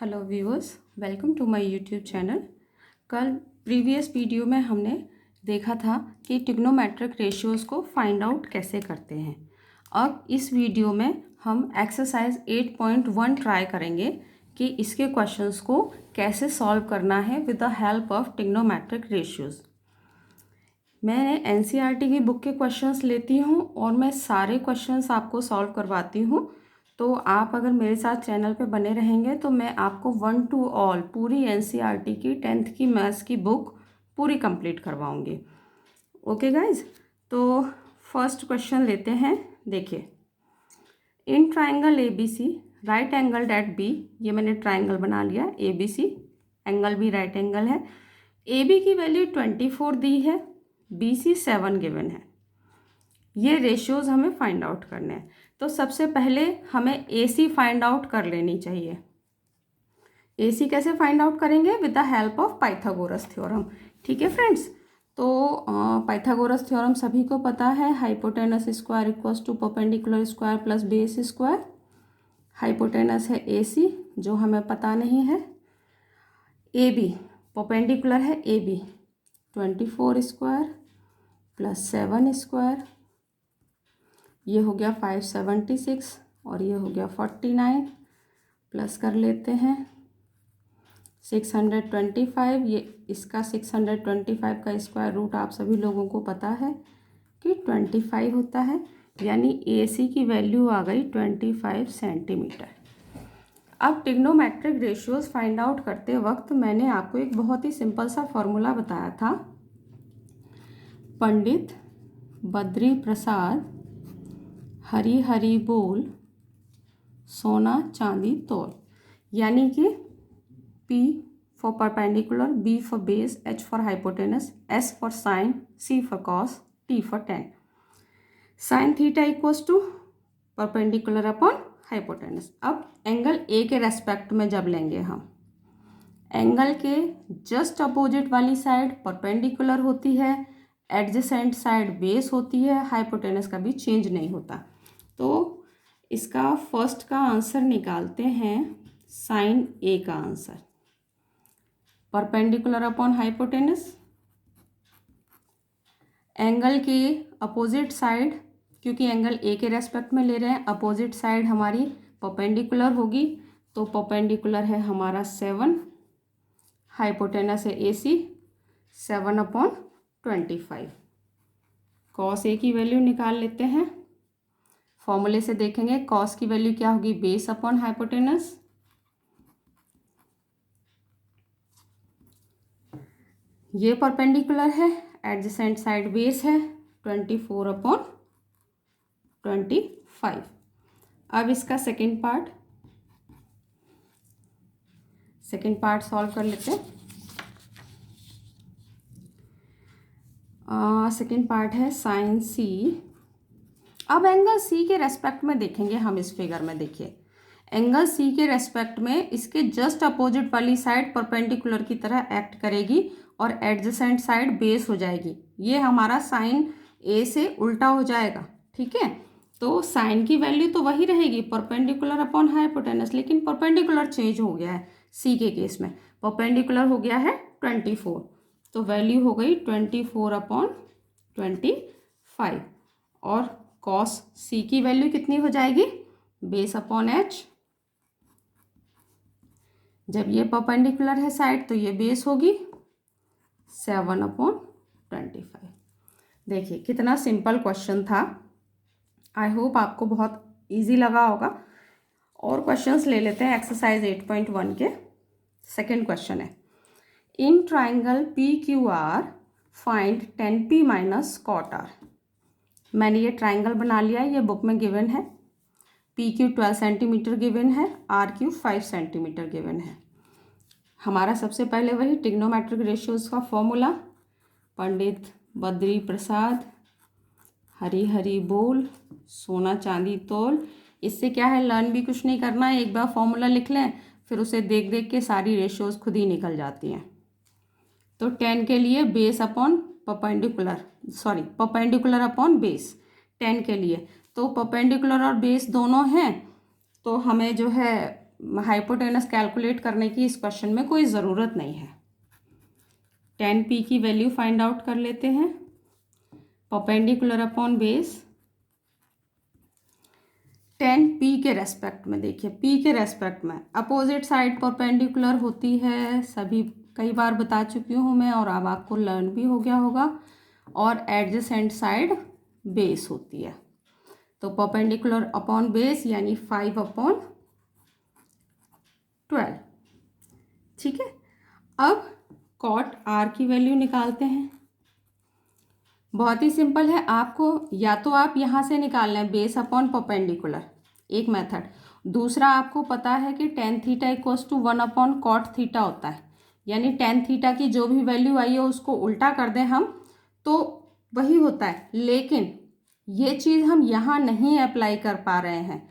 Hello viewers, welcome to my YouTube channel. कल previous video में हमने देखा था कि ट्रिग्नोमेट्रिक रेशियोज़ को फाइंड आउट कैसे करते हैं। अब इस वीडियो में हम एक्सरसाइज 8.1 ट्राई करेंगे कि इसके क्वेश्चंस को कैसे सॉल्व करना है with the help of trigonometric ratios. मैं एनसीईआरटी की बुक के क्वेश्चंस लेती हूँ और मैं सारे क्वेश्चंस आपको सॉल्व करवाती हूँ। तो आप अगर मेरे साथ चैनल पे बने रहेंगे तो मैं आपको 1 to ऑल पूरी एनसीईआरटी की 10th की मैथ्स की बुक पूरी कंप्लीट करवाऊँगी। ओके गाइज, तो फर्स्ट क्वेश्चन लेते हैं। देखिए, in triangle A B C right angle at B, ये मैंने ट्राइंगल बना लिया ए बी सी, एंगल भी राइट एंगल है। ए बी की वैल्यू 24 दी है, बी सी 7 गिवन है। ये रेशियोज़ हमें फाइंड आउट करने हैं। तो सबसे पहले हमें ए सी फाइंड आउट कर लेनी चाहिए। ए सी कैसे फाइंड आउट करेंगे? With the help of Pythagoras theorem. ठीक है फ्रेंड्स, तो पाइथागोरस थ्योरम सभी को पता है। Hypotenuse square equals to perpendicular square plus base square. Hypotenuse है ए सी, जो हमें पता नहीं है। ए बी परपेंडिकुलर है A B, 24 square plus 7 square, ये हो गया 576 और ये हो गया 49, प्लस कर लेते हैं 625। ये इसका 625 का स्क्वायर रूट आप सभी लोगों को पता है कि 25 होता है, यानी ए सी की वैल्यू आ गई 25 सेंटीमीटर। अब ट्रिग्नोमेट्रिक रेशियोज़ फाइंड आउट करते वक्त मैंने आपको एक बहुत ही सिंपल सा फॉर्मूला बताया था। पंडित बद्री प्रसाद हरी हरी बोल सोना चांदी तोल, यानी कि P for perpendicular, B for base, H for hypotenuse, S for sine, C for cos, T for tan. Sine theta equals to perpendicular upon hypotenuse. अब एंगल A के रेस्पेक्ट में जब लेंगे हम, एंगल के जस्ट अपोजिट वाली side perpendicular होती है, एडजेसेंट साइड बेस होती है, हाइपोटेनस का भी चेंज नहीं होता। तो इसका फर्स्ट का आंसर निकालते हैं, साइन ए का answer perpendicular upon hypotenuse. Angle के अपोजिट साइड, क्योंकि एंगल ए के रेस्पेक्ट में ले रहे हैं, अपोजिट साइड हमारी परपेंडिकुलर होगी, तो परपेंडिकुलर है हमारा 7, हाइपोटेनस है ए सी 7/25। कॉस ए की वैल्यू निकाल लेते हैं। फॉर्मूले से देखेंगे कॉस की वैल्यू क्या होगी, बेस अपॉन हाइपोटेनस। ये परपेंडिकुलर है, एडजेसेंट साइड बेस है, 24/25। अब इसका सेकंड पार्ट सॉल्व कर लेते हैं। सेकंड पार्ट है साइन सी। अब एंगल सी के रेस्पेक्ट में देखेंगे हम इस फिगर में। देखिए, एंगल सी के रेस्पेक्ट में इसके जस्ट अपोजिट वाली साइड परपेंडिकुलर की तरह एक्ट करेगी और एडजेसेंट साइड बेस हो जाएगी। ये हमारा साइन ए से उल्टा हो जाएगा। ठीक है, तो साइन की वैल्यू तो वही रहेगी, परपेंडिकुलर अपॉन हाइपोटेनस, लेकिन परपेंडिकुलर चेंज हो गया है। सी के केस में परपेंडिकुलर हो गया है 24, तो वैल्यू हो गई 24/25। और कॉस सी की वैल्यू कितनी हो जाएगी, बेस अपॉन एच। जब ये परपेंडिकुलर है साइड तो ये बेस होगी 7/25। देखिए कितना सिंपल क्वेश्चन था। आई होप आपको बहुत इजी लगा होगा। और क्वेश्चंस ले लेते हैं एक्सरसाइज 8.1 के। सेकंड क्वेश्चन है, in triangle P Q R find 10p minus cot R. मैंने ये ट्राइंगल बना लिया है, ये बुक में गिवन है। पी क्यू 12 सेंटीमीटर गिवन है, आर क्यू 5 सेंटीमीटर गिवन है। हमारा सबसे पहले वही ट्रिग्नोमेट्रिक रेशियोज़ का फॉर्मूला, पंडित बद्री प्रसाद हरी हरी बोल सोना चांदी तोल। इससे क्या है, लर्न भी कुछ नहीं करना है, एक बार फॉर्मूला लिख लें, फिर उसे देख देख के सारी रेशियोज़ खुद ही निकल जाती हैं। तो 10 के लिए base upon perpendicular upon base 10 के लिए। तो परपेंडिकुलर और बेस दोनों हैं, तो हमें जो है हाइपोटेनस कैलकुलेट करने की इस क्वेश्चन में कोई ज़रूरत नहीं है। 10p की वैल्यू फाइंड आउट कर लेते हैं। परपेंडिकुलर अपॉन बेस 10p के रेस्पेक्ट में, देखिए p के रेस्पेक्ट में अपोजिट साइड परपेंडिकुलर होती है, सभी कई बार बता चुकी हूँ मैं, और अब आपको लर्न भी हो गया होगा। और एडजेसेंट साइड बेस होती है। तो परपेंडिकुलर अपॉन बेस यानी 5/12। ठीक है, अब कॉट r की वैल्यू निकालते हैं। बहुत ही सिंपल है, आपको या तो आप यहाँ से निकाल लें बेस अपॉन परपेंडिकुलर, एक मेथड। दूसरा आपको पता है कि tan theta equals to 1 cot theta होता है, यानी tan थीटा की जो भी वैल्यू आई है उसको उल्टा कर दें हम तो वही होता है। लेकिन ये चीज़ हम यहाँ नहीं अप्लाई कर पा रहे हैं,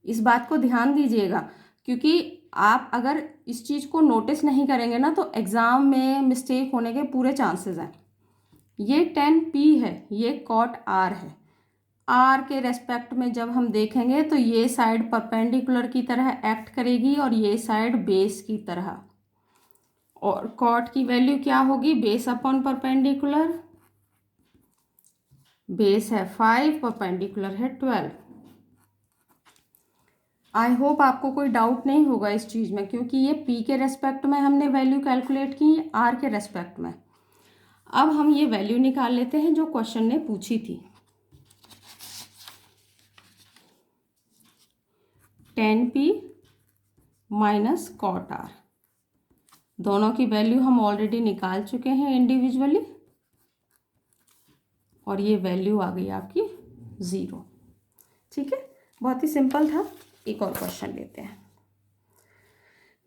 इस बात को ध्यान दीजिएगा, क्योंकि आप अगर इस चीज़ को नोटिस नहीं करेंगे ना तो एग्ज़ाम में मिस्टेक होने के पूरे चांसेस हैं। ये 10p है, ये कॉट r है। r के रेस्पेक्ट में जब हम देखेंगे तो ये साइड परपेंडिकुलर की तरह एक्ट करेगी और ये साइड बेस की तरह। और कॉट की वैल्यू क्या होगी, बेस अपॉन परपेंडिकुलर, बेस है 5, परपेंडिकुलर है 12। आई होप आपको कोई डाउट नहीं होगा इस चीज़ में, क्योंकि ये p के रेस्पेक्ट में हमने वैल्यू कैलकुलेट की, r के रेस्पेक्ट में। अब हम ये वैल्यू निकाल लेते हैं जो क्वेश्चन ने पूछी थी। 10p माइनस कॉट r, दोनों की वैल्यू हम ऑलरेडी निकाल चुके हैं इंडिविजुअली, और ये वैल्यू आ गई आपकी 0। ठीक है, बहुत ही सिंपल था। एक और क्वेश्चन लेते हैं।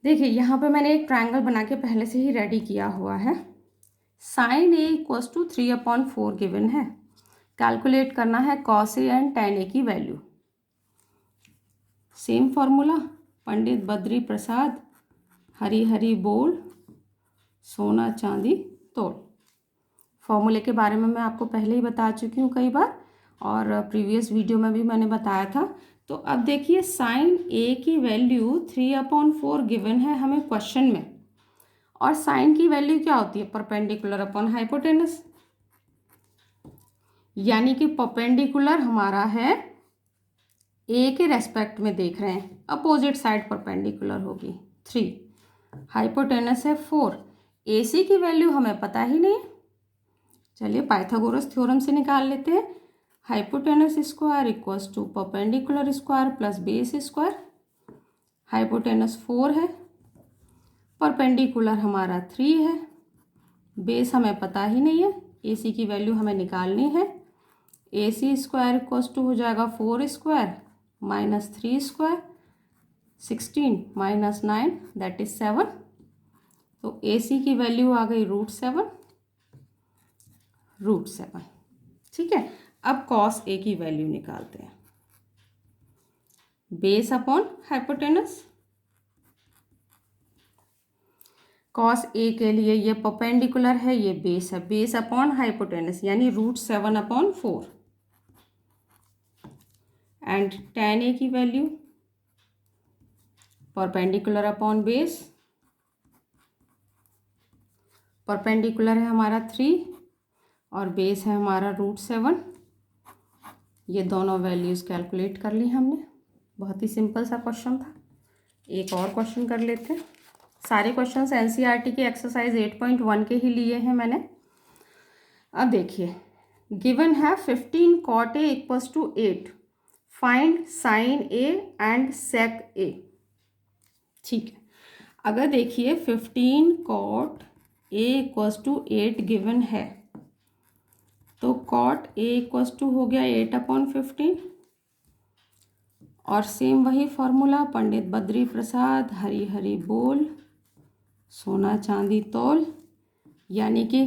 देखिए यहाँ पे मैंने एक ट्रायंगल बना के पहले से ही रेडी किया हुआ है। Sine a equals to 3/4 given है। कैलकुलेट करना है cos A and tan a की value. Same formula, Pandit Badri Prasad, Hari Hari बोल, सोना चांदी तोल। फॉर्मूले के बारे में मैं आपको पहले ही बता चुकी हूँ कई बार, और प्रीवियस वीडियो में भी मैंने बताया था। तो अब देखिए साइन ए की वैल्यू 3/4 गिवन है हमें क्वेश्चन में, और साइन की वैल्यू क्या होती है, परपेंडिकुलर अपॉन हाइपोटेनस, यानी कि परपेंडिकुलर हमारा है ए के रेस्पेक्ट में देख रहे हैं, अपोजिट साइड परपेंडिकुलर होगी 3, हाइपोटेनस है 4। ए सी की वैल्यू हमें पता ही नहीं, चलिए पाइथागोरस थ्योरम से निकाल लेते हैं। Hypotenuse square equals to perpendicular square plus base square. Hypotenuse 4 है, परपेंडिकुलर हमारा 3 है, बेस हमें पता ही नहीं है, ए सी की वैल्यू हमें निकालनी है। A C square equals to हो जाएगा 4 square minus 3 square, 16 minus 9 that is 7। तो ए सी की वैल्यू आ गई √7। ठीक है, अब कॉस ए की वैल्यू निकालते हैं। Base upon hypotenuse, cos A के लिए ये परपेंडिकुलर है, ये बेस है, बेस अपॉन हाइपोटेनस यानी √7/4। एंड tan ए की value perpendicular upon base, perpendicular है हमारा 3 और बेस है हमारा √7। ये दोनों वैल्यूज़ कैलकुलेट कर ली हमने। बहुत ही सिंपल सा क्वेश्चन था। एक और क्वेश्चन कर लेते हैं। सारे क्वेश्चंस एनसीईआरटी के एक्सरसाइज 8.1 के ही लिए हैं मैंने। अब देखिए गिवन है 15 cot a equals to 8, find sine A and sec A. ठीक है, अगर देखिए 15 cot a equals to 8 given है तो cot a इक्वल्स टू हो गया 8/15, और सेम वही फॉर्मूला, पंडित बद्री प्रसाद, हरी हरी बोल, सोना चांदी तोल, यानी कि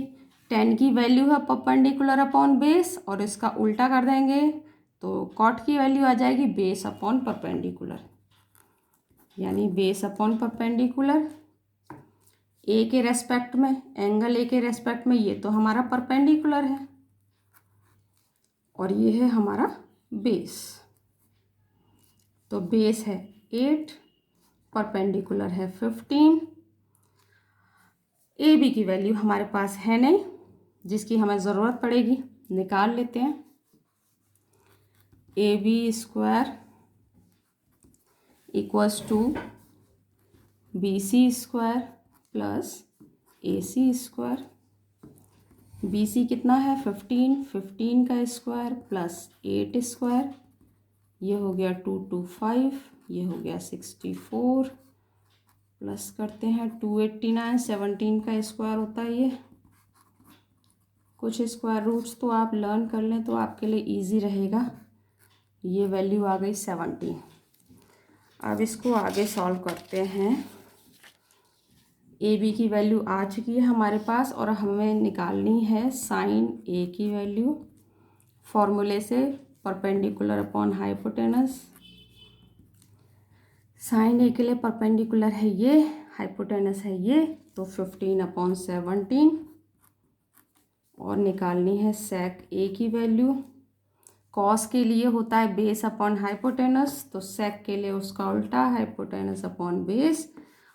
tan की वैल्यू है परपेंडिकुलर अपॉन बेस, और इसका उल्टा कर देंगे तो cot की वैल्यू आ जाएगी बेस अपॉन परपेंडिकुलर, यानी बेस अपॉन परपेंडिकुलर। ए के रेस्पेक्ट में, एंगल ए के रेस्पेक्ट में ये तो हमारा परपेंडिकुलर है और ये है हमारा बेस। तो बेस है 8, परपेंडिकुलर है 15। ए बी की वैल्यू हमारे पास है नहीं, जिसकी हमें ज़रूरत पड़ेगी, निकाल लेते हैं। A B square equals to B C square plus A C square. B C कितना है 15, 15 का स्क्वायर प्लस 8 स्क्वायर, ये हो गया 225, ये हो गया 64 प्लस करते हैं 289, 17 का स्क्वायर होता है ये। कुछ स्क्वायर रूट्स तो आप लर्न कर लें तो आपके लिए इजी रहेगा। ये वैल्यू आ गई 17। अब इसको आगे सॉल्व करते हैं। ए बी की वैल्यू आ चुकी है हमारे पास और हमें निकालनी है साइन ए की वैल्यू फॉर्मूले से, परपेंडिकुलर अपॉन हाइपोटेनस। साइन ए के लिए परपेंडिकुलर है ये, हाइपोटेनस है ये, तो 15/17 और निकालनी है सेक ए की वैल्यू। कॉस के लिए होता है बेस अपॉन हाइपोटेनस, तो सेक के लिए उसका उल्टा हाइपोटेनस अपॉन बेस,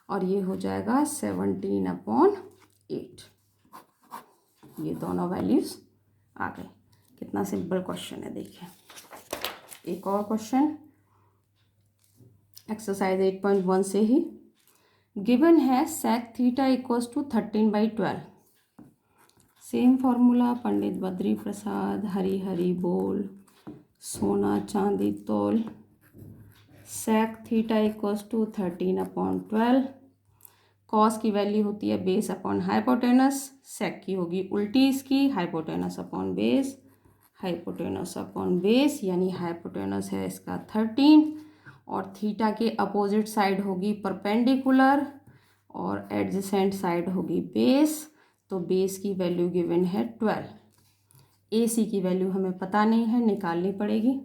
और ये हो जाएगा 17/8। ये दोनों वैल्यूज आ गए। कितना सिंपल क्वेश्चन है देखिए। एक और क्वेश्चन एक्सरसाइज 8.1 से ही गिवन है sec theta equals to 13/12। Same formula, Pandit Badri Prasad, Hari Hari बोल, सोना चांदी तोल। Sec theta equals to 13/12। Cos की वैल्यू होती है बेस अपॉन हाइपोटेनस, सेक की होगी उल्टी इसकी, hypotenuse upon base, hypotenuse upon base, यानी हाइपोटेनस है इसका 13 और थीटा के अपोजिट साइड होगी परपेंडिकुलर और एडजेसेंट साइड होगी बेस। तो बेस की वैल्यू गिवन है 12। ए सी की वैल्यू हमें पता नहीं है, निकालनी पड़ेगी।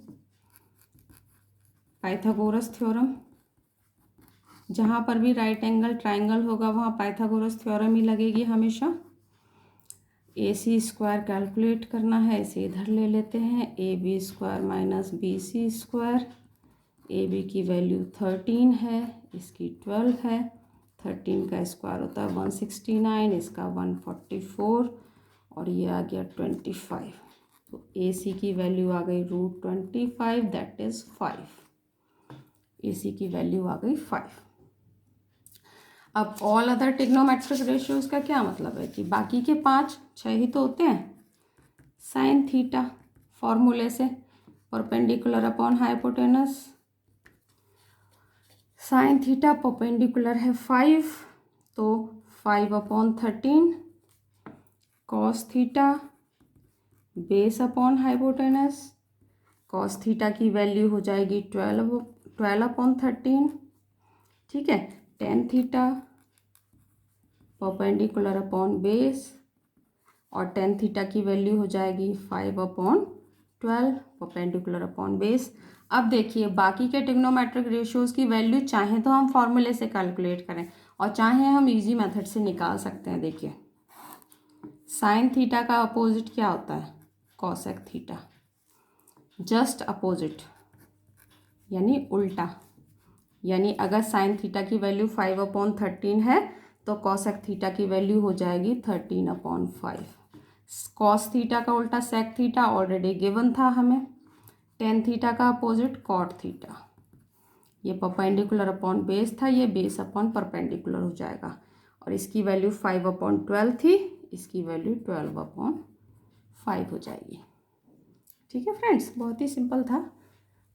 पाइथागोरस थ्योरम, जहाँ पर भी राइट एंगल ट्राइंगल होगा वहाँ पाइथागोरस थ्योरम ही लगेगी हमेशा। ए सी स्क्वायर कैलकुलेट करना है, इसे इधर ले लेते हैं। A B square minus B C square. A B की वैल्यू 13 है, इसकी 12 है। 13 का स्क्वायर होता है 169, इसका 144 और ये आ गया 25। तो ए सी की वैल्यू आ गई √25, दैट इज़ 5। ए सी की वैल्यू आ गई 5। अब ऑल अदर ट्रिग्नोमेट्रिक रेशियोज का क्या मतलब है कि बाकी के 5 6 ही तो होते हैं। साइन थीटा फॉर्मूले से, perpendicular upon hypotenuse. Sine theta perpendicular है 5, तो 5/13। Cos theta base upon hypotenuse, cos theta की वैल्यू हो जाएगी 12/13। ठीक है। Tan theta perpendicular upon base और टेन थीटा की वैल्यू हो जाएगी 5/12 परपेंडिकुलर अपॉन बेस। अब देखिए बाकी के ट्रिग्नोमेट्रिक रेशियोज़ की वैल्यू चाहे तो हम फॉर्मूले से कैलकुलेट करें और चाहे हम इजी मेथड से निकाल सकते हैं। देखिए साइन थीटा का अपोजिट क्या होता है, कॉसेक थीटा, जस्ट अपोजिट यानी उल्टा। यानी अगर साइन थीटा की वैल्यू 5/13 है तो कॉसेक थीटा की वैल्यू हो जाएगी 13/5। कॉस थीटा का उल्टा सेक थीटा ऑलरेडी गिवन था हमें। टेन थीटा का अपोजिट कॉट थीटा, ये परपेंडिकुलर अपॉन बेस था, ये बेस अपॉन परपेंडिकुलर हो जाएगा और इसकी वैल्यू 5/12 थी, इसकी वैल्यू 12/5 हो जाएगी। ठीक है फ्रेंड्स, बहुत ही सिंपल था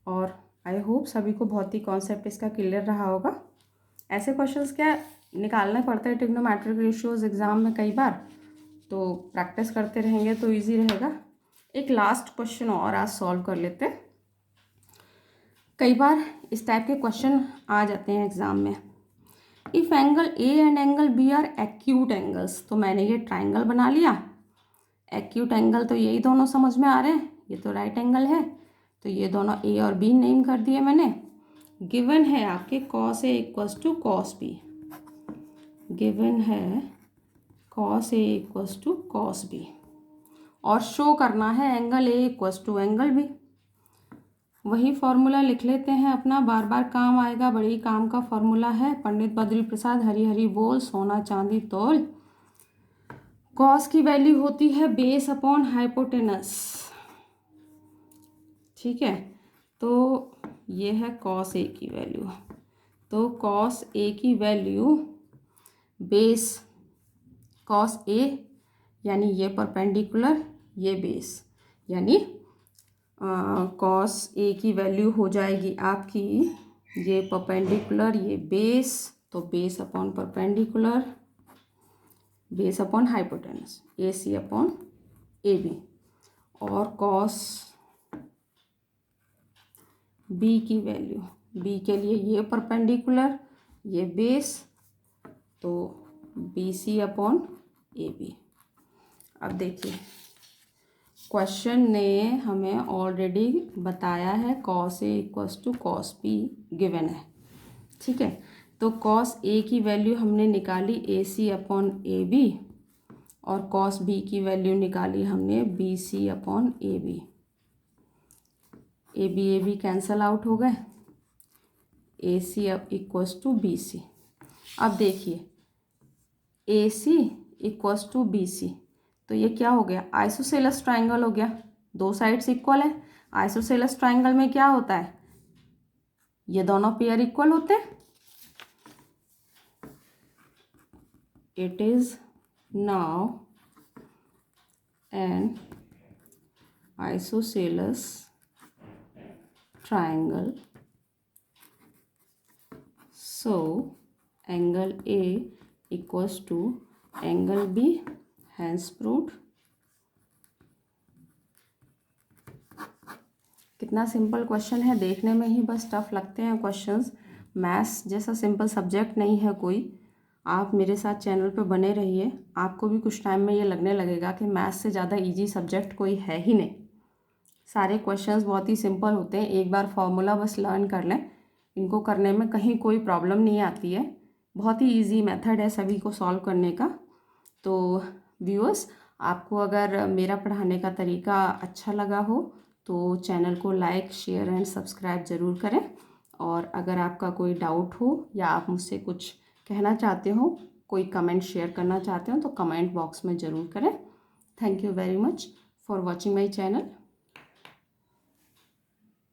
और आई होप सभी को बहुत ही कॉन्सेप्ट इसका क्लियर रहा होगा। ऐसे क्वेश्चंस क्या निकालने पड़ते हैं ट्रिग्नोमेट्रिक रेशियोज एग्जाम में कई बार, तो प्रैक्टिस करते रहेंगे तो इजी रहेगा। एक लास्ट क्वेश्चन और आज सॉल्व कर लेते हैं। कई बार इस टाइप के क्वेश्चन आ जाते हैं एग्जाम में। If angle A and angle B are acute angles, तो मैंने ये ट्राइंगल बना लिया। एक्यूट एंगल तो यही दोनों समझ में आ रहे हैं, ये तो राइट एंगल है, तो ये दोनों ए और बी नेम कर दिए मैंने। गिवन है आपके cos A equals to cos B, given है cos A equals to cos B और शो करना है angle A equals to angle B. वही फॉर्मूला लिख लेते हैं अपना, बार बार काम आएगा, बड़ी काम का फॉर्मूला है। पंडित बद्री प्रसाद हरी हरी बोल, सोना चांदी तोल। कॉस की वैल्यू होती है बेस अपॉन हाइपोटेनस, ठीक है। तो ये है कॉस ए की वैल्यू, तो कॉस ए की वैल्यू बेस कॉस ए यानी ये परपेंडिकुलर, ये बेस, यानी कॉस ए की वैल्यू हो जाएगी आपकी ये परपेंडिकुलर, ये बेस, तो base upon perpendicular, base upon hypotenuse, A C upon A B. और कॉस बी की वैल्यू, बी के लिए ये परपेंडिकुलर, ये बेस, तो B C upon A B. अब देखिए क्वेश्चन ने हमें ऑलरेडी बताया है cos A equals to cos B given है, ठीक है। तो कॉस ए की वैल्यू हमने निकाली A C upon A B, और कॉस बी की वैल्यू निकाली हमने B C upon A B. A B cancel out हो गए, A C equals to B C. अब देखिए A C equals to B C, तो ये क्या हो गया, आइसोसेलेस ट्राइंगल हो गया, दो साइड्स इक्वल है। आइसोसेलेस ट्राइंगल में क्या होता है, ये दोनों पेयर इक्वल होते हैं। It is now an isosceles triangle, so angle A equals to angle B, hence proved. कितना सिंपल क्वेश्चन है, देखने में ही बस टफ लगते हैं क्वेश्चंस। मैथ्स जैसा सिंपल सब्जेक्ट नहीं है कोई। आप मेरे साथ चैनल पे बने रहिए, आपको भी कुछ टाइम में ये लगने लगेगा कि मैथ्स से ज़्यादा इजी सब्जेक्ट कोई है ही नहीं। सारे क्वेश्चंस बहुत ही सिंपल होते हैं, एक बार फॉर्मूला बस लर्न कर लें, इनको करने में कहीं कोई प्रॉब्लम नहीं आती है। बहुत ही इजी मेथड है सभी को सॉल्व करने का। तो व्यूअर्स, आपको अगर मेरा पढ़ाने का तरीका अच्छा लगा हो तो चैनल को लाइक शेयर एंड सब्सक्राइब ज़रूर करें। और अगर आपका कोई डाउट हो या आप मुझसे कुछ कहना चाहते हो, कोई कमेंट शेयर करना चाहते हो, तो कमेंट बॉक्स में ज़रूर करें। Thank you very much for watching my channel.